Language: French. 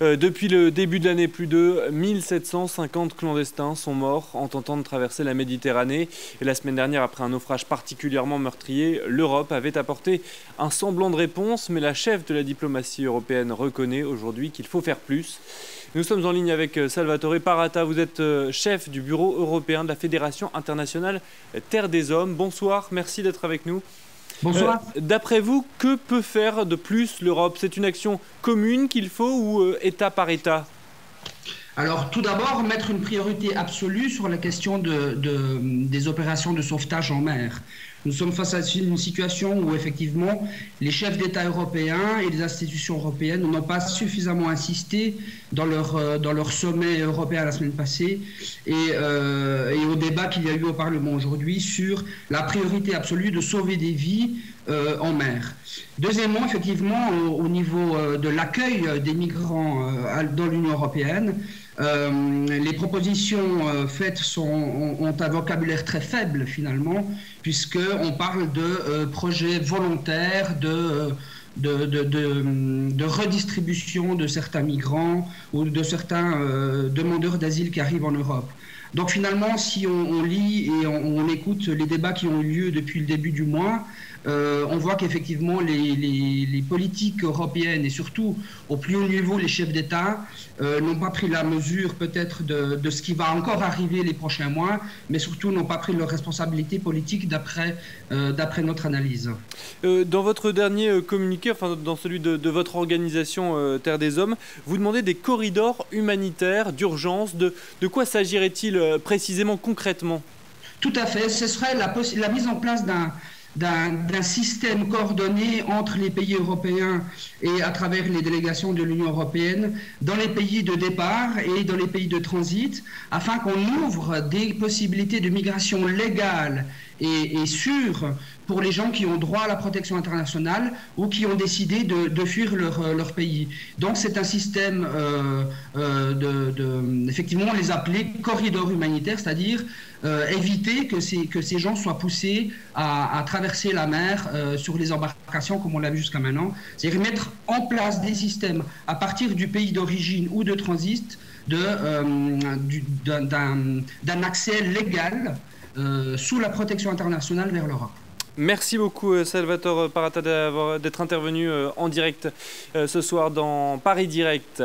Depuis le début de l'année, plus de 1750 clandestins sont morts en tentant de traverser la Méditerranée. Et la semaine dernière, après un naufrage particulièrement meurtrier, l'Europe avait apporté un semblant de réponse, mais la chef de la diplomatie européenne reconnaît aujourd'hui qu'il faut faire plus. Nous sommes en ligne avec Salvatore Parata. Vous êtes chef du bureau européen de la Fédération internationale Terre des Hommes. Bonsoir, merci d'être avec nous. Bonsoir. D'après vous, que peut faire de plus l'Europe? C'est une action commune qu'il faut ou État par État? Alors, tout d'abord, mettre une priorité absolue sur la question des opérations de sauvetage en mer. Nous sommes face à une situation où, effectivement, les chefs d'État européens et les institutions européennes n'ont pas suffisamment insisté dans leur sommet européen la semaine passée et au débat qu'il y a eu au Parlement aujourd'hui sur la priorité absolue de sauver des vies en mer. Deuxièmement, effectivement, au niveau de l'accueil des migrants dans l'Union européenne, les propositions faites ont un vocabulaire très faible finalement, puisqu'on parle de projets volontaires, de redistribution de certains migrants ou de certains demandeurs d'asile qui arrivent en Europe. Donc finalement, si on lit et on écoute les débats qui ont eu lieu depuis le début du mois, on voit qu'effectivement les politiques européennes et surtout au plus haut niveau les chefs d'État n'ont pas pris la mesure peut-être de ce qui va encore arriver les prochains mois, mais surtout n'ont pas pris leurs responsabilités politiques d'après notre analyse. Dans votre dernier communiqué, enfin dans celui de votre organisation Terre des Hommes, vous demandez des corridors humanitaires d'urgence. De quoi s'agirait-il précisément, concrètement? Tout à fait, ce serait la mise en place d'un système coordonné entre les pays européens et à travers les délégations de l'Union européenne dans les pays de départ et dans les pays de transit, afin qu'on ouvre des possibilités de migration légale et sûre pour les gens qui ont droit à la protection internationale ou qui ont décidé de fuir leur pays. Donc c'est un système, effectivement, on les appelait corridors humanitaires, c'est-à-dire éviter que ces gens soient poussés à traverser la mer sur les embarcations comme on l'a vu jusqu'à maintenant. C'est-à-dire mettre en place des systèmes à partir du pays d'origine ou de transit d'un accès légal sous la protection internationale vers l'Europe. Merci beaucoup Salvatore Parata d'être intervenu en direct ce soir dans Paris Direct.